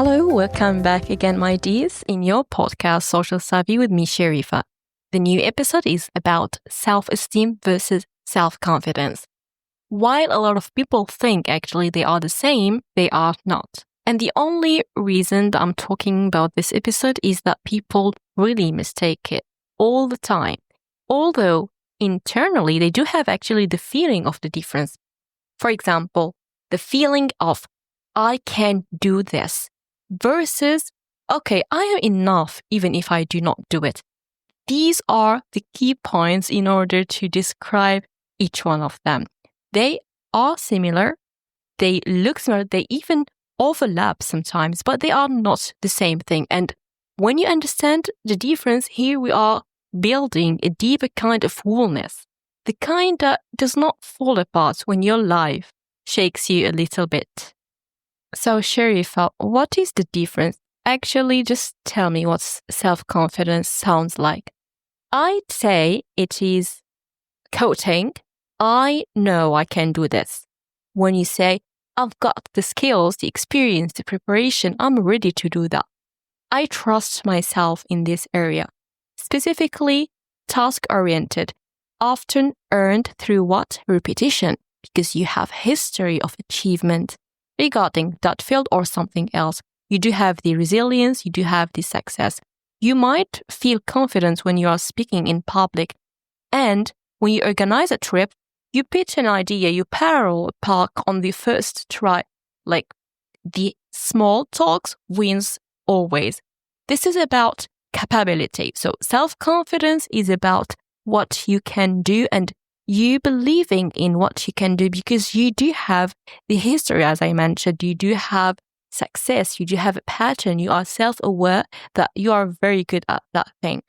Hello, welcome back again, my dears, in your podcast, Social Savvy with me, Sharifa. The new episode is about self-esteem versus self-confidence. While a lot of people think actually they are the same, they are not. And the only reason that I'm talking about this episode is that people really mistake it all the time. Although internally, they do have actually the feeling of the difference. For example, the feeling of, I can do this, versus, okay, I am enough even if I do not do it. These are the key points in order to describe each one of them. They are similar, they look similar, they even overlap sometimes, but they are not the same thing. And when you understand the difference, here we are building a deeper kind of wholeness, the kind that does not fall apart when your life shakes you a little bit. So, Sharifa, what is the difference? Actually, just tell me what self-confidence sounds like. I'd say it is quoting, I know I can do this. When you say, I've got the skills, the experience, the preparation, I'm ready to do that. I trust myself in this area. Specifically, task-oriented, often earned through what? Repetition, because you have history of achievement regarding that field or something else. You do have the resilience, you do have the success. You might feel confident when you are speaking in public. And when you organize a trip, you pitch an idea, you parallel park on the first try. Like the small talks wins always. This is about capability. So self-confidence is about what you can do and you believing in what you can do because you do have the history, as I mentioned, you do have success, you do have a pattern, you are self-aware that you are very good at that thing.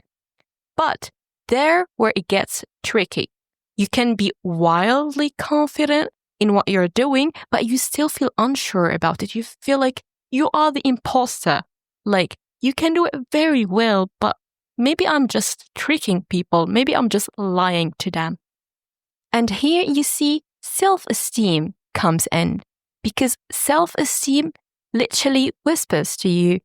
But there where it gets tricky, you can be wildly confident in what you're doing, but you still feel unsure about it. You feel like you are the imposter. Like you can do it very well, but maybe I'm just tricking people. Maybe I'm just lying to them. And here you see self-esteem comes in because self-esteem literally whispers to you,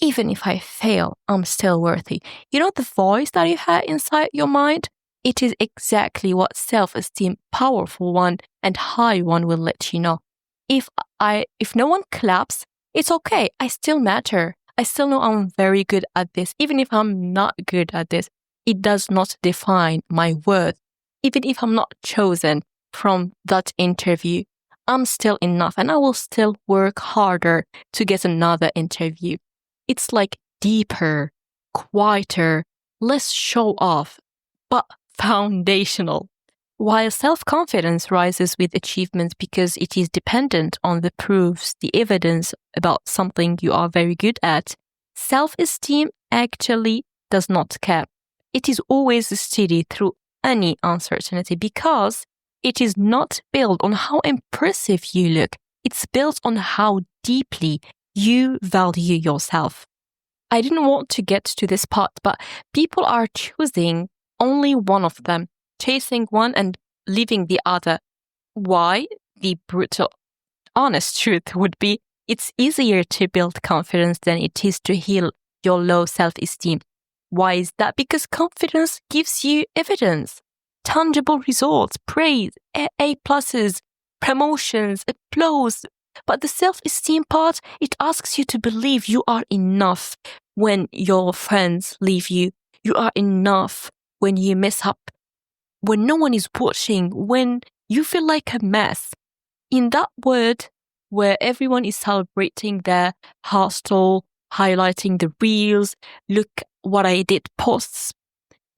even if I fail, I'm still worthy. You know the voice that you had inside your mind? It is exactly what self-esteem, powerful one and high one will let you know. If no one claps, it's okay. I still matter. I still know I'm very good at this. Even if I'm not good at this, it does not define my worth. Even if I'm not chosen from that interview, I'm still enough and I will still work harder to get another interview. It's like deeper, quieter, less show off, but foundational. While self-confidence rises with achievements because it is dependent on the proofs, the evidence about something you are very good at, self-esteem actually does not care. It is always steady through any uncertainty because it is not built on how impressive you look. It's built on how deeply you value yourself. I didn't want to get to this part, but people are choosing only one of them, chasing one and leaving the other. Why? The brutal, honest truth would be it's easier to build confidence than it is to heal your low self-esteem. Why is that? Because confidence gives you evidence, tangible results, praise, A pluses, promotions, applause. But the self-esteem part, it asks you to believe you are enough when your friends leave you. You are enough when you mess up, when no one is watching, when you feel like a mess. In that world where everyone is celebrating their hustle, highlighting the reels, look what I did posts,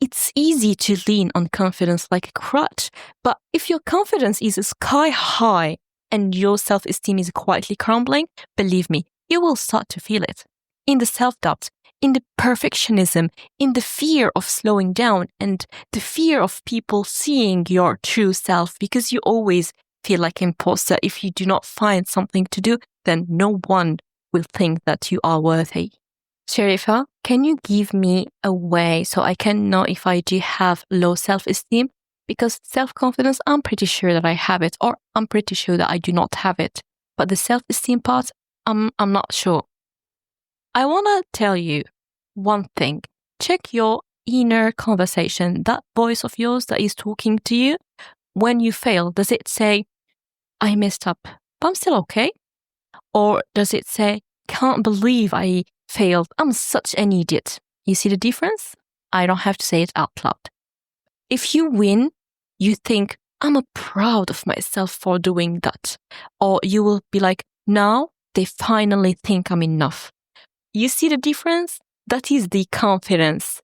it's easy to lean on confidence like a crutch. But if your confidence is sky high and your self-esteem is quietly crumbling, believe me, you will start to feel it. In the self-doubt, in the perfectionism, in the fear of slowing down and the fear of people seeing your true self because you always feel like an imposter. If you do not find something to do, then no one will think that you are worthy. Sharifa, can you give me a way so I can know if I do have low self-esteem? Because self-confidence, I'm pretty sure that I have it, or I'm pretty sure that I do not have it. But the self-esteem part, I'm not sure. I want to tell you one thing. Check your inner conversation, that voice of yours that is talking to you. When you fail, does it say, I messed up, but I'm still okay? Or does it say, can't believe I failed, I'm such an idiot? You see the difference? I don't have to say it out loud. If you win, you think, I'm proud of myself for doing that. Or you will be like, now they finally think I'm enough. You see the difference? That is the confidence.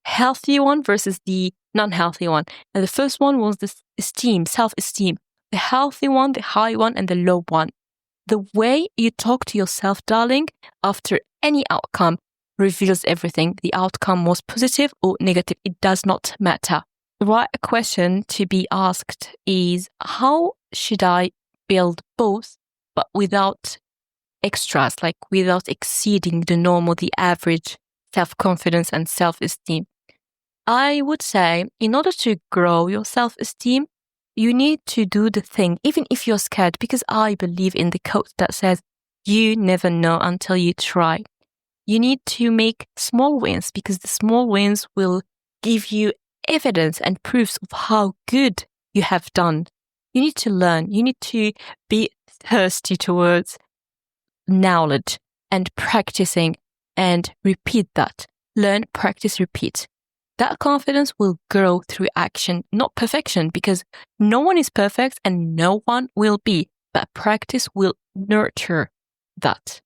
Healthy one versus the non-healthy one. And the first one was the esteem, self-esteem. The healthy one, the high one, and the low one. The way you talk to yourself, darling, after any outcome reveals everything. The outcome was positive or negative. It does not matter. The right question to be asked is, how should I build both, but without extras, like without exceeding the normal, the average self-confidence and self-esteem? I would say, in order to grow your self-esteem, you need to do the thing, even if you're scared, because I believe in the quote that says, you never know until you try. You need to make small wins, because the small wins will give you evidence and proofs of how good you have done. You need to learn. You need to be thirsty towards knowledge and practicing and repeat that. Learn, practice, repeat. That confidence will grow through action, not perfection, because no one is perfect and no one will be, but practice will nurture that.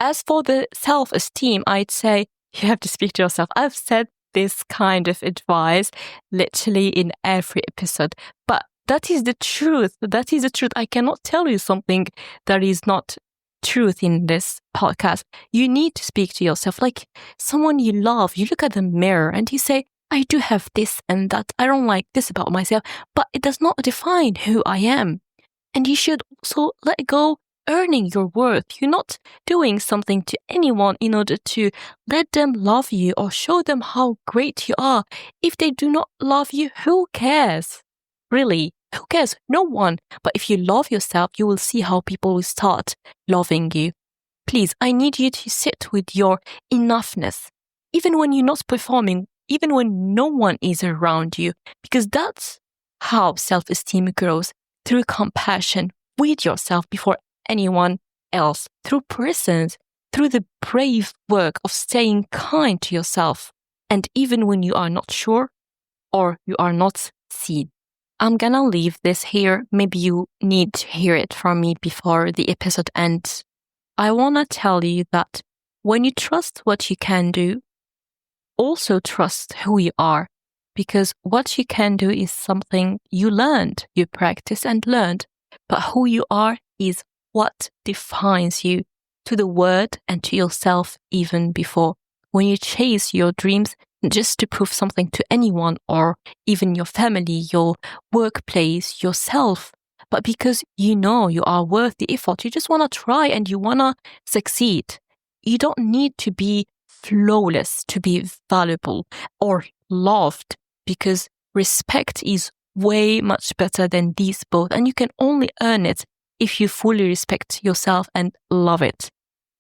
As for the self-esteem, I'd say you have to speak to yourself. I've said this kind of advice literally in every episode, but that is the truth. That is the truth. I cannot tell you something that is not truth in this podcast. You need to speak to yourself like someone you love. You look at the mirror and you say, I do have this and that. I don't like this about myself, but it does not define who I am. And you should also let go earning your worth. You're not doing something to anyone in order to let them love you or show them how great you are. If they do not love you, who cares? Really, who cares? No one. But if you love yourself, you will see how people will start loving you. Please, I need you to sit with your enoughness, even when you're not performing, even when no one is around you, because that's how self-esteem grows, through compassion with yourself before anyone else, through presence, through the brave work of staying kind to yourself, and even when you are not sure or you are not seen. I'm gonna leave this here. Maybe you need to hear it from me before the episode ends. I wanna tell you that when you trust what you can do, also trust who you are, because what you can do is something you learned, you practiced and learned, but who you are is what defines you to the world and to yourself even before. When you chase your dreams just to prove something to anyone or even your family, your workplace, yourself, but because you know you are worth the effort, you just want to try and you want to succeed. You don't need to be flawless to be valuable or loved, because respect is way much better than these both, and you can only earn it if you fully respect yourself and love it.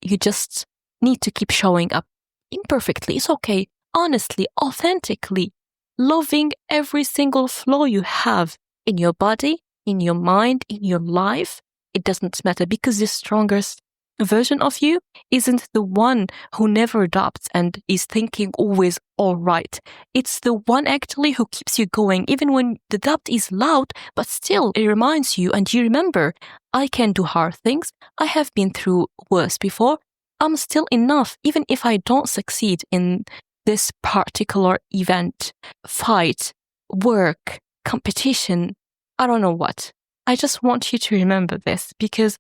You just need to keep showing up imperfectly. It's okay. Honestly, authentically, loving every single flaw you have in your body, in your mind, in your life. It doesn't matter, because the strongest version of you isn't the one who never doubts and is thinking always all right. It's the one actually who keeps you going even when the doubt is loud, but still it reminds you and you remember, I can do hard things. I have been through worse before. I'm still enough even if I don't succeed in this particular event, fight, work, competition, I don't know what. I just want you to remember this, because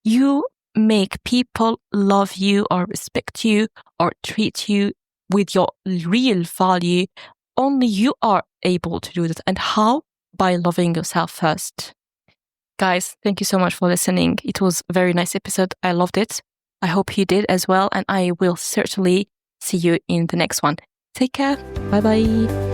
you make people love you or respect you or treat you with your real value. Only you are able to do that. And how? By loving yourself first. Guys, thank you so much for listening. It was a very nice episode. I loved it. I hope you did as well. And I will certainly see you in the next one. Take care. Bye-bye.